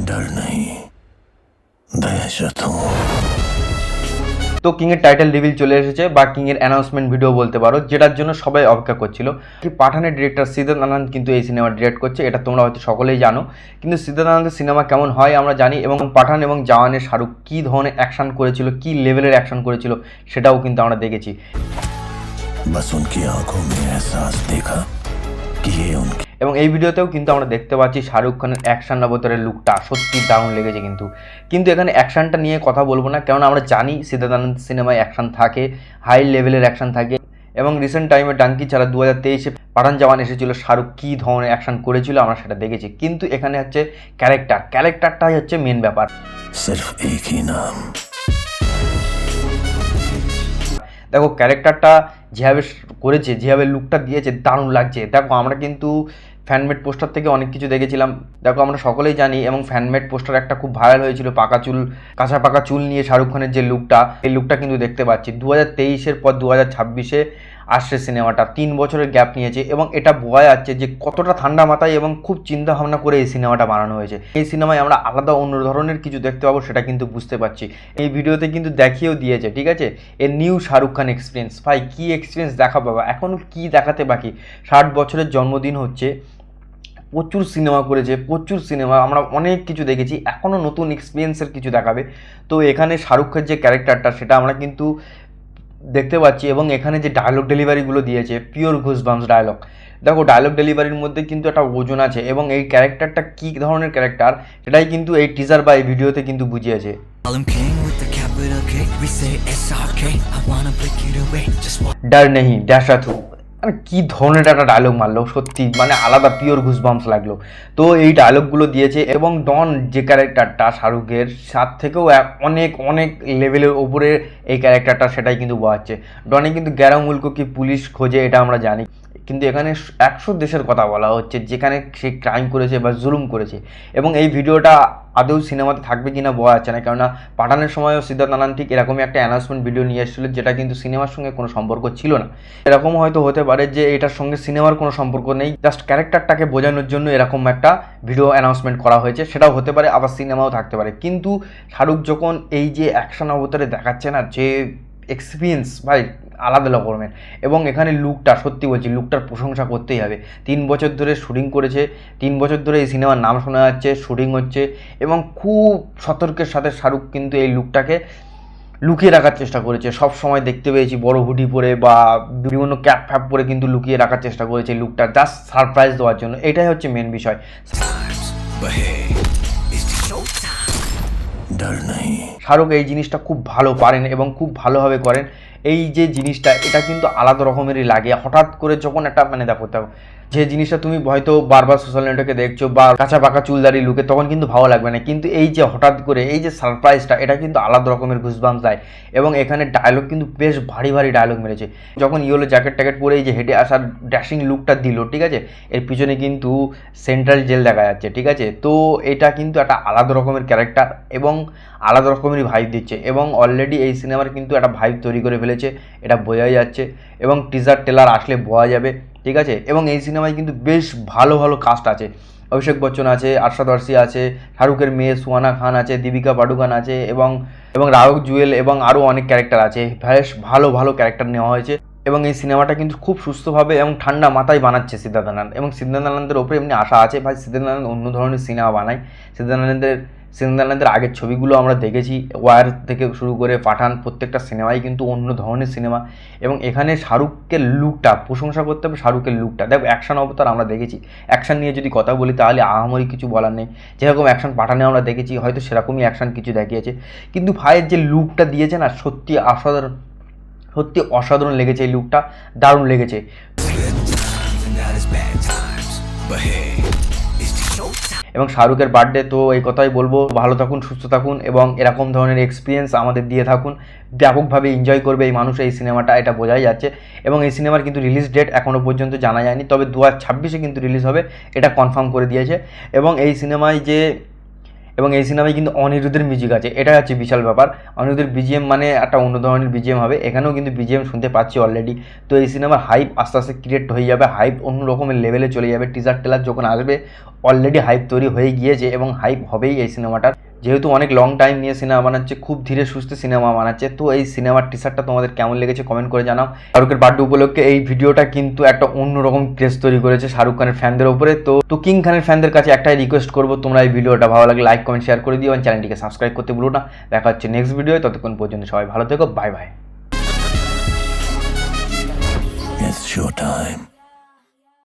डर नहीं दहशत हूं। তো কিং এর টাইটেল রিভিল চলে এসেছে বা কিং এর অ্যানাউন্সমেন্ট ভিডিও বলতে পারো, যেটার জন্য সবাই অপেক্ষা করছিল। কি পাঠানের ডিরেক্টর সিদ্ধার্থ আনন্দ কিন্তু এই সিনেমা ডিরেক্ট করছে, এটা তোমরা হয়তো সকলেই জানো। কিন্তু সিদ্ধার্থ আনন্দের সিনেমা কেমন হয় আমরা জানি, এবং পাঠান এবং জওয়ানে শাহরুখ কী ধরনের অ্যাকশন করেছিল, কী লেভেলের অ্যাকশন করেছিল সেটাও কিন্তু আমরা দেখেছি। बस उनकी आंखों में एहसास देखा कि ये उनकी। এবং এই ভিডিওতেও কিন্তু আমরা দেখতে পাচ্ছি শাহরুখ খানের অ্যাকশন অবতারের লুকটা সত্যি দারুণ লেগেছে। কিন্তু এখানে অ্যাকশনটা নিয়ে কথা বলবো না, কারণ আমরা জানি সিদ্ধার্থ আনন্দ সিনেমায় অ্যাকশন থাকে, হাই লেভেলের অ্যাকশন থাকে। এবং রিসেন্ট টাইমে ডাঙ্কি ছাড়া 2023-এ পাঠান জওয়ান এসেছিল, শাহরুখ কী ধরনের অ্যাকশন করেছিল আমরা সেটা দেখেছি। কিন্তু এখানে হচ্ছে ক্যারেক্টারটাই হচ্ছে মেন ব্যাপার। सिर्फ एक ही नाम। দেখো ক্যারেক্টারটা যেভাবে করেছে, যেভাবে লুকটা দিয়েছে দারুণ লাগছে। দেখো আমরা কিন্তু ফ্যানমেড পোস্টার থেকে অনেক কিছু দেখেছিলাম। দেখো আমরা সকলেই জানি, এবং ফ্যানমেড পোস্টার একটা খুব ভাইরাল হয়েছিল কাঁচা পাকা চুল নিয়ে শাহরুখ খানের যে লুকটা, এই লুকটা কিন্তু দেখতে পাচ্ছি। 2023-এর পর 2026-এ আসছে সিনেমাটা, 3 বছরের গ্যাপ নিয়েছে, এবং এটা বোঝা যাচ্ছে যে কতটা ঠান্ডা মাথায় এবং খুব চিন্তা ভাবনা করে এই সিনেমাটা বানানো হয়েছে। এই সিনেমায় আমরা আলাদা অন্য ধরনের কিছু দেখতে পাবো, সেটা কিন্তু বুঝতে পারছি। এই ভিডিওতে কিন্তু দেখিয়েও দিয়েছে, ঠিক আছে, এর নিউ শাহরুখ খান এক্সপিরিয়েন্স। ভাই কী এক্সপিরিয়েন্স দেখা পাবা, এখনও কী দেখাতে বাকি। 60 বছরের জন্মদিন হচ্ছে, প্রচুর সিনেমা করেছে, প্রচুর সিনেমা আমরা অনেক কিছু দেখেছি, এখনও নতুন এক্সপিরিয়েন্সের কিছু দেখাবে। তো এখানে শাহরুখের যে ক্যারেক্টারটা সেটা আমরা কিন্তু দেখতে পাচ্ছি, এবং এখানে যে ডায়লগ ডেলিভারিগুলো দিয়েছে পিওর ঘুসবাম্স ডায়লগ। দেখো ডায়লগ ডেলিভারির মধ্যে কিন্তু একটা ওজন আছে, এবং এই ক্যারেক্টারটা কী ধরনের ক্যারেক্টার সেটাই কিন্তু এই টিজার বা এই ভিডিওতে কিন্তু বুঝিয়েছে। ডর নেই ড্যাশা থু, মানে কী ধরনের একটা ডায়লগ মারলো, সত্যি মানে আলাদা পিওর ঘুসবাম্স লাগলো। তো এই ডায়লগগুলো দিয়েছে, এবং ডন যে ক্যারেক্টারটা শাহরুখের সাথ থেকেও অনেক অনেক লেভেলের ওপরে এই ক্যারেক্টারটা, সেটাই কিন্তু বোঝাচ্ছে। ডনে কিন্তু 11 মুলক কি পুলিশ খোঁজে, এটা আমরা জানি, কিন্তু এখানে 100 দেশের কথা বলা হচ্ছে যেখানে সে ক্রাইম করেছে বা জুলুম করেছে। এবং এই ভিডিওটা আদৌ সিনেমাতে থাকবে কিনা বোঝা যাচ্ছে না, কেননা পাঠানের সময়ও সিদ্ধার্থ আনন্দ ঠিক এরকমই একটা অ্যানাউন্সমেন্ট ভিডিও নিয়ে এসেছিল, যেটা কিন্তু সিনেমার সঙ্গে কোনো সম্পর্ক ছিল না। এরকম হয়তো হতে পারে যে এটার সঙ্গে সিনেমার কোনো সম্পর্ক নেই, জাস্ট ক্যারেক্টারটাকে বোঝানোর জন্য এরকম একটা ভিডিও অ্যানাউন্সমেন্ট করা হয়েছে, সেটাও হতে পারে, আবার সিনেমাও থাকতে পারে। কিন্তু শাহরুখ যখন এই যে অ্যাকশন অবতারে দেখাচ্ছে না, যে এক্সপিরিয়েন্স ভাই আলাদা রকমের। এবং এখানে লুকটা সত্যি বলছি, লুকটার প্রশংসা করতেই হবে। 3 বছর ধরে শুটিং করেছে, 3 বছর ধরে এই সিনেমার নাম শোনা যাচ্ছে, শুটিং হচ্ছে, এবং খুব সতর্কের সাথে শাহরুখ কিন্তু এই লুকটাকে লুকিয়ে রাখার চেষ্টা করেছে। সব সময় দেখতে পেয়েছি বড় হুডি পরে বা বিভিন্ন ক্যাপ ফ্যাপ পরে কিন্তু লুকিয়ে রাখার চেষ্টা করেছে লুকটা, জাস্ট সারপ্রাইজ দেওয়ার জন্য। এটাই হচ্ছে মেন বিষয়। डर नहीं। শাহরুখ এই জিনিসটা খুব ভালো পারেন এবং খুব ভালোভাবে করেন। এই যে জিনিসটা, এটা কিন্তু আলাদা রকমেরই লাগে হঠাৎ করে যখন একটা মানে দেখো যে জিনিসটা তুমি হয়তো বারবার সোশ্যাল নেটওয়ার্কে দেখছো বা কাঁচা পাকা চুলদারি লুকে, তখন কিন্তু ভালো লাগবে না। কিন্তু এই যে হঠাৎ করে এই যে সারপ্রাইজটা, এটা কিন্তু আলাদা রকমের গুজবাম্পস দেয়। এবং এখানে ডায়লগ কিন্তু বেশ ভারী ভারী ডায়লগ মেরেছে। যখন ইয়েলো জ্যাকেট ট্যাকেট পরে এই যে হেঁটে আসার ড্যাশিং লুকটা দিল, ঠিক আছে, এর পিছনে কিন্তু সেন্ট্রাল জেল দেখা যাচ্ছে, ঠিক আছে। তো এটা কিন্তু একটা আলাদা রকমের ক্যারেক্টার এবং আলাদা রকমেরই ভাইব দিচ্ছে, এবং অলরেডি এই সিনেমার কিন্তু একটা ভাইব তৈরি করে ফেলেছে, এটা বোঝাই যাচ্ছে। এবং টিজার টেলার আসলে বোঝা যাবে, ঠিক আছে। এবং এই সিনেমায় কিন্তু বেশ ভালো ভালো কাস্ট আছে। অভিষেক বচ্চন আছে, আরশাদ ওয়ারসি আছে, শাহরুখের মেয়ে সুহানা খান আছে, দীপিকা পাডুকোন আছে, এবং রাঘব জুয়েল, এবং আরও অনেক ক্যারেক্টার আছে। বেশ ভালো ভালো ক্যারেক্টার নেওয়া হয়েছে। এবং এই সিনেমাটা কিন্তু খুব সুস্থভাবে এবং ঠান্ডা মাথায় বানাচ্ছে সিদ্ধার্থ আনন্দ, এবং সিদ্ধার্থ আনন্দের ওপরে এমনি আশা আছে। ভাই সিদ্ধার্থ আনন্দ অন্য ধরনের সিনেমা বানায়। সিদ্ধার্থ আনন্দের আগের ছবিগুলো আমরা দেখেছি, ওয়ার থেকে শুরু করে পাঠান, প্রত্যেকটা সিনেমাই কিন্তু অন্য ধরনের সিনেমা। এবং এখানে শাহরুখের লুকটা প্রশংসা করতে হবে, শাহরুখের লুকটা দেখো, অ্যাকশন অবতার আমরা দেখেছি। অ্যাকশন নিয়ে যদি কথা বলি তাহলে আহামরি কিছু বলার নেই। যেরকম অ্যাকশন পাঠানে আমরা দেখেছি, হয়তো সেরকমই অ্যাকশন কিছু দেখিয়েছে, কিন্তু ভাইয়ের যে লুকটা দিয়েছে না, সত্যি অসাধারণ লেগেছে। এই লুকটা দারুণ লেগেছে। এবং শাহরুখের বার্থডে, তো এই কথাই বলবো, ভালো থাকুন, সুস্থ থাকুন, এবং এরকম ধরনের এক্সপিরিয়েন্স আমাদের দিয়ে থাকুন। ব্যাপকভাবে এনজয় করবে এই মানুষ এই সিনেমাটা, এটা বোঝাই যাচ্ছে। এবং এই সিনেমার কিন্তু রিলিজ ডেট এখনও পর্যন্ত জানা যায়নি, তবে 2026-এ কিন্তু রিলিজ হবে, এটা কনফার্ম করে দিয়েছে। এবং এই সিনেমায় যে এবং এই সিনেমায় কিন্তু অনিরুদ্ধের মিউজিক আছে, এটা হচ্ছে বিশাল ব্যাপার। অনিরুদ্ধের বিজিএম মানে একটা অন্য ধরনের বিজিএম হবে, এখানেও কিন্তু বিজিএম শুনতে পাচ্ছি অলরেডি। তো এই সিনেমার হাইপ আস্তে আস্তে ক্রিয়েট হয়ে যাবে, হাইপ অন্য রকমের লেভেলে চলে যাবে। টিজার টেলার যখন আসবে অলরেডি হাইপ তৈরি হয়ে গিয়েছে এবং হাইপ হবেই এই সিনেমাটার, যেহেতু অনেক লং টাইম নিয়ে সিনেমা বানাচ্ছে, খুব ধীরে সুস্থে সিনেমা বানাচ্ছে। তো এই সিনেমার টিজারটা তোমাদের কেমন লেগেছে কমেন্ট করে জানাও। শাহরুখের বার্থডে উপলক্ষে এই ভিডিওটা কিন্তু একটা অন্যরকম ক্রেজ তৈরি করেছে শাহরুখ খানের ফ্যানদের উপরে। তো কিং খানের ফ্যানদের কাছে একটাই রিকোয়েস্ট করবো, তোমরা এই ভিডিওটা ভালো লাগলে লাইক কমেন্ট শেয়ার করে দিও এবং চ্যানেলটিকে সাবস্ক্রাইব করতে ভুলো না। দেখা হচ্ছে নেক্সট ভিডিও, ততক্ষণ পর্যন্ত সবাই ভালো থেকো, বাই বাই। It's showtime.